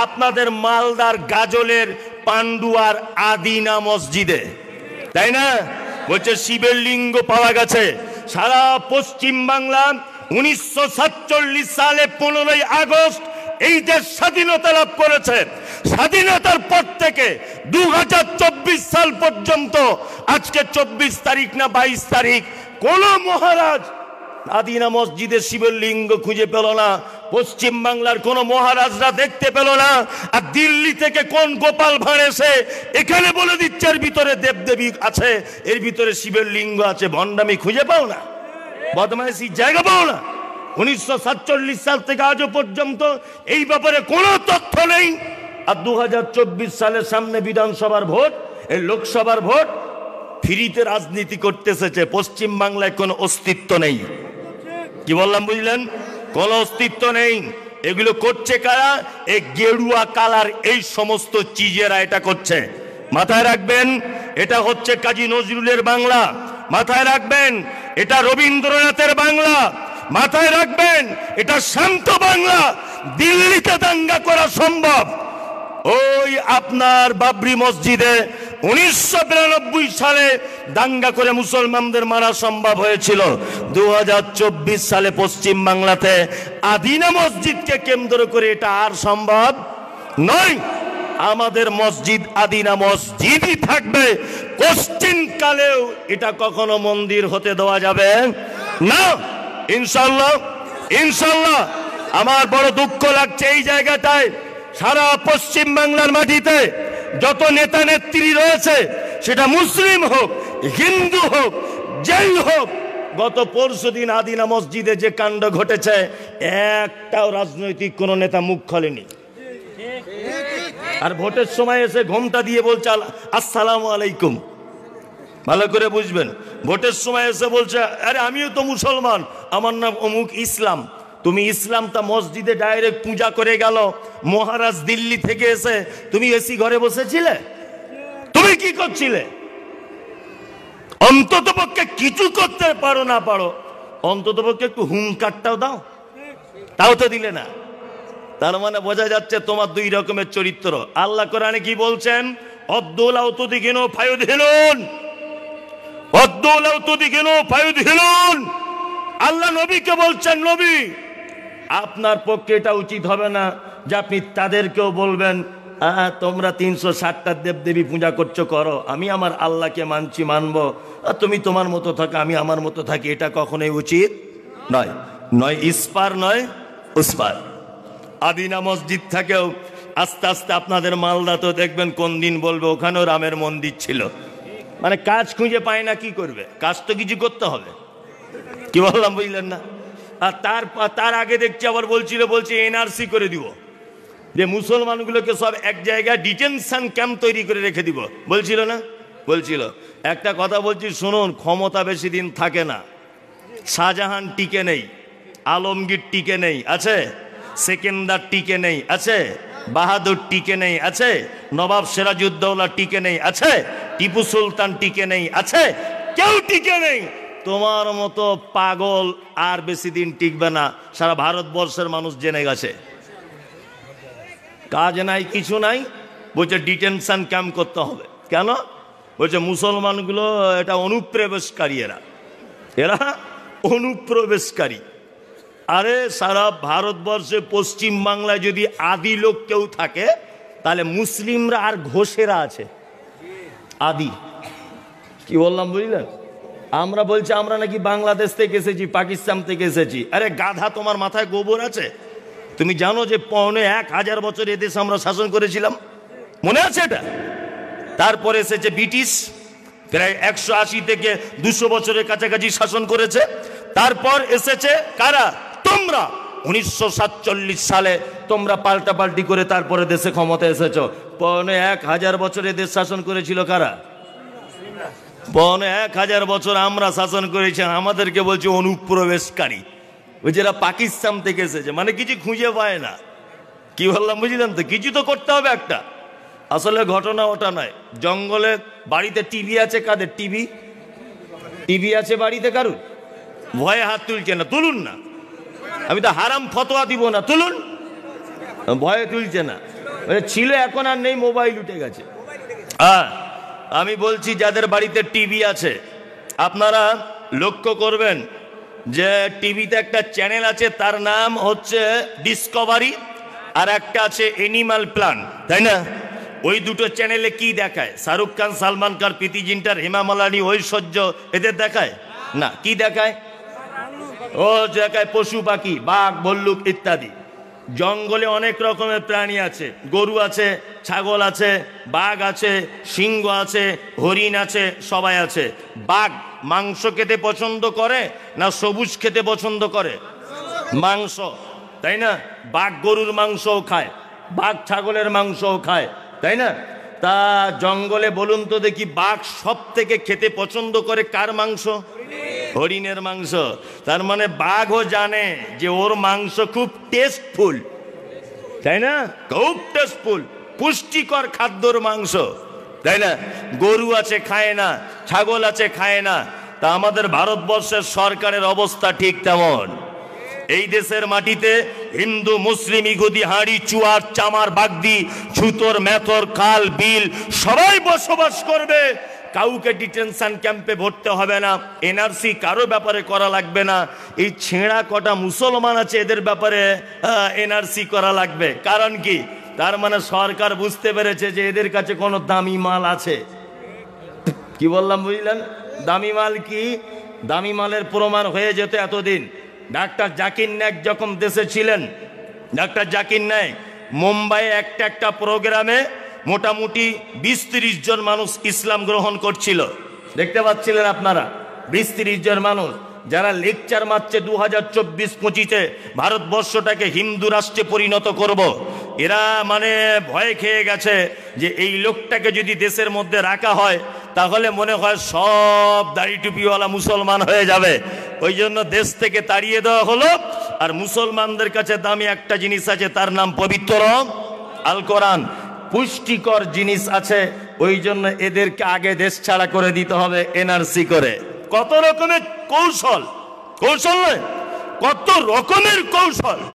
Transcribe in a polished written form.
আপনাদের মালদার গাজলের পান্ডুয়ার আদিনা মসজিদে, তাই না? বলছে শিবের লিঙ্গ পাওয়া গেছে। সারা পশ্চিম বাংলা 1947 সালে 15ই আগস্ট এই দেশ স্বাধীনতা লাভ করেছে। স্বাধীনতার পর থেকে 2024 সাল পর্যন্ত, আজকে 24 তারিখ না 22 তারিখ, কোন মহারাজ আদিনা মসজিদের শিবের লিঙ্গ খুঁজে পেল না। পশ্চিম বাংলার কোন মহারাজরা দেখতে পেল না। আর দিল্লি থেকে কোন গোপাল ভাঁড় এসে এখানে বলে দিচ্ছে এর ভিতরে দেবদেবী আছে, এর ভিতরে শিবের লিঙ্গ আছে। ভণ্ডামি খুঁজে পাও না, বদমাইশি জায়গা পাও না। 1947 সাল থেকে আজও পর্যন্ত এই ব্যাপারে কোনো তথ্য নেই। আর 2024 সালের সামনে বিধানসভার ভোট, এই লোকসভার ভোট, ফ্রিতে রাজনীতি করতে এসেছে। পশ্চিম বাংলায় কোনো অস্তিত্ব নেই। কি বললাম বুঝলেন? কোনো অস্তিত্ব নেই। এগুলো করছে কারা? এই গেরুয়া কালার এই সমস্ত চিজেরা এটা করছে। মাথায় রাখবেন, এটা হচ্ছে কাজী নজরুলের বাংলা। মাথায় রাখবেন, এটা রবীন্দ্রনাথের বাংলা। মাথায় রাখবেন, এটা শান্ত বাংলা। দিল্লিতে দাঙ্গা করা সম্ভব। ওই আপনার বাবরি মসজিদে 1992 সালে দাঙ্গা করে মুসলমানদের মারা সম্ভব হয়েছিল। 2024 সালে পশ্চিম বাংলাতে আদিনা মসজিদকে কেন্দ্র করে এটা আর সম্ভব নয়। আমাদের মসজিদ আদিনা মসজিদই থাকবে। কোশ্চিন কালেও এটা কখনো মন্দির হতে দেওয়া যাবে না, ইনশাল্লাহ। ইনশাল্লাহ। আমার বড় দুঃখ লাগছে এই জায়গাটায়, সারা পশ্চিম বাংলার মাটিতে যত নেতা নেত্রী রয়েছে, সেটা মুসলিম হোক, হিন্দু হোক, যেই হোক, গত পরশুদিন আদিনা মসজিদে যে কাণ্ড ঘটেছে, একটাও রাজনৈতিক কোন নেতা মুখ খোলেনি। আর ভোটের সময় এসে ঘোমটা দিয়ে বলছে আসসালামু আলাইকুম। ভালো করে বুঝবেন, ভোটের সময় এসে বলছে আরে আমিও তো মুসলমান, আমার নাম অমুক ইসলাম। তুমি ইসলামটা মসজিদে ডাইরেক্ট পূজা করে গেল। মহারাজ দিল্লি থেকে এসে তুমি এসি ঘরে বসেছিলে? তুমি কি করছিলে? অন্তত পক্ষে কিছু করতে পারো না পারো, অন্তত পক্ষে একটু হুঙ্কারটাও দাও, তাও তো দিলে না। তার মানে বোঝা যাচ্ছে তোমার দুই রকমের চরিত্র। আল্লাহ কোরআনে কি বলছেন? অদ্দৌলাও তো দিকেন ফায়ুদহিলুন, অদ্দৌলাও তো দিকেন ফায়ুদহিলুন। আল্লাহ নবীকে বলছেন, নবী আপনার পক্ষে এটা উচিত হবে না যে আপনি তাদেরকেও বলবেন তোমরা 360টা দেবদেবী পূজা করছো, করো, আমি আমার আল্লাহকে মানছি, মানবো, আর তুমি তোমার মতো থাকো, আমি আমার মতো থাকি। এটা কখনোই উচিত নয়। নয় ইস্পার, নয় উস্পার। আদিনা মসজিদ থাকেও আস্তে আস্তে আপনাদের মালদা তো দেখবেন কোন দিন বলবে ওখানেও রামের মন্দির ছিল। মানে কাজ খুঁজে পায় না, কি করবে? কাজ তো কিছু করতে হবে। কি বললাম বুঝলেন না? আর তার আগে দেখছি আবার বলছে এনআরসি করে দিব, যে মুসলমানগুলোকে সব এক জায়গায় ডিটেনশন ক্যাম্প তৈরি করে রেখে দিব, বলছিল না? বলছিল। একটা কথা বলছি শুনুন, ক্ষমতা বেশি দিন থাকে না। শাহজাহান টিকে নেই, আলমগীর টিকে নেই, আছে? সেকেন্দার টিকে নেই, আছে? বাহাদুর টিকে নেই, আছে? নবাব সিরাজউদ্দৌলা টিকে নেই, আছে? টিপু সুলতান টিকে নেই, আছে? কেউ টিকে নেই। তোমার মতো পাগল আর বেশি দিন টিকবে না, সারা ভারতবর্ষের মানুষ জেনে গেছে। কাজ নাই, কিছু নাই, বলছে ডিটেনশন ক্যাম্প করতে হবে। কেন? বলছে মুসলমানগুলো এটা অনুপ্রবেশকারী, এরা অনুপ্রবেশকারী। আরে সারা ভারতবর্ষে পশ্চিম বাংলায় যদি আদি লোক কেউ থাকে, তাহলে মুসলিমরা আর ঘোষেরা আছে, আদি। কি বললাম বুঝলেন? আমরা বলছি আমরা নাকি বাংলাদেশ থেকে এসেছি, পাকিস্তান থেকে এসেছি। আরে গাধা, তোমার মাথায় গোবর আছে? তুমি জানো যে 1000 বছর এদেশ আমরা শাসন করেছিলাম? মনে আছে এটা? তারপরে এসেছে ব্রিটিশ, প্রায় 180 থেকে 200 বছরের কাছাকাছি শাসন করেছে। তারপর এসেছে কারা? তোমরা। 1947 সালে তোমরা পাল্টাপাল্টি করে তারপরে দেশে ক্ষমতা এসেছো। 1000 বছরে দেশ শাসন করেছিল কারা? 1000 বছর আমরা শাসন করেছি, আমাদেরকে বলছে অনুপ্রবেশকারী। ওই যারা পাকিস্তান থেকে এসেছে, মানে কিছু খুঁজে পায় না। কি বললাম বুঝলেন তো? কিছু তো করতে হবে একটা। আসলে ঘটনা ওটা নয়। জঙ্গলে বাড়িতে টিভি আছে, কাদের টিভি? টিভি আছে বাড়িতে কারুর? ভয়ে হাত তুলছে না, তুলুন না। আমি তো হারাম ফতোয়া দিব না, তুলুন। ভয়ে তুলছে না। ছিল, এখন আর নেই, মোবাইল উঠে গেছে। হ্যাঁ, আমি বলছি যাদের বাড়িতে টিভি আছে আপনারা লক্ষ্য করবেন যে টিভিতে একটা চ্যানেল আছে, তার নাম হচ্ছে ডিসকভারি, আর একটা আছে এনিম্যাল প্ল্যান, তাই না? ওই দুটো চ্যানেলে কি দেখায়? শাহরুখ খান, সালমান খান, প্রীতি জিন্টার, হেমা মালিনী, ঐশ্বর্য, এদের দেখায় না। কি দেখায়? ও দেখায় পশু পাখি, বাঘ, ভল্লুক ইত্যাদি। জঙ্গলে অনেক রকমের প্রাণী আছে, গরু আছে, ছাগল আছে, বাঘ আছে, সিংহ আছে, হরিণ আছে, সবাই আছে। বাঘ মাংস খেতে পছন্দ করে না সবুজ খেতে পছন্দ করে? মাংস, তাই না? বাঘ গরুর মাংসও খায়, বাঘ ছাগলের মাংসও খায়, তাই না? তা জঙ্গলে বলুন তো দেখি, বাঘ সব থেকে খেতে পছন্দ করে কার মাংস? হরিণের মাংস। তার মানে বাঘও জানে যে ওর মাংস খুব টেস্টফুল, তাই না? খুব টেস্টফুল, পুষ্টিকর খাদ্যর মাংস, তাই না? গরু আছে খায় না, ছাগল আছে খায় না। তা আমাদের ভারতবর্ষের সরকারের অবস্থা ঠিক তেমন। এই দেশের মাটিতে হিন্দু, মুসলিম, ইহুদি, হাঁড়ি, চুয়ার, চামার, বাগদি, ছুতর, মেথর, খাল, বিল সবাই বসবাস করবে। কাউকে ডিটেনশন ক্যাম্পে ভরতে হবে না, এনআরসি কারো ব্যাপারে করা লাগবে না। এই ছেঁড়া কটা মুসলমান আছে এদের ব্যাপারে এনআরসি করা লাগবে। কারণ কি? তার মানে সরকার বুঝতে পেরেছে যে এদের কাছে কোনো দামি মাল আছে। কি বললাম বুঝলেন? দামি মাল কি? দামি মালের প্রমাণ হয়ে যেত এতদিন। ডাক্তার জাকির নায়েক যখন দেশে ছিলেন, ডাক্তার জাকির নায়েক মুম্বাইয়ে একটা প্রোগ্রামে মোটামুটি 20-30 জন মানুষ ইসলাম গ্রহণ করছিল। দেখতে পাচ্ছিলেন আপনারা? 20-30 জন মানুষ যারা লেকচার মারছে 2024-25-এ ভারতবর্ষটাকে হিন্দু রাষ্ট্রে পরিণত করব। এরা মানে ভয় খেয়ে গেছে যে এই লোকটাকে যদি দেশের মধ্যে রাখা হয় তাহলে মনে হয় সব দাড়ি টুপিওয়ালা মুসলমান হয়ে যাবে। ওই জন্য দেশ থেকে তাড়িয়ে দেওয়া হলো। আর মুসলমানদের কাছে দামি একটা জিনিস আছে, তার নাম পবিত্র আল কোরআন। পুষ্টিকর জিনিস আছে, ওই জন্য এদেরকে আগে দেশ ছাড়া করে দিতে হবে এনআরসি করে। কত রকমের কৌশল, কৌশল নয়, কত রকমের কৌশল।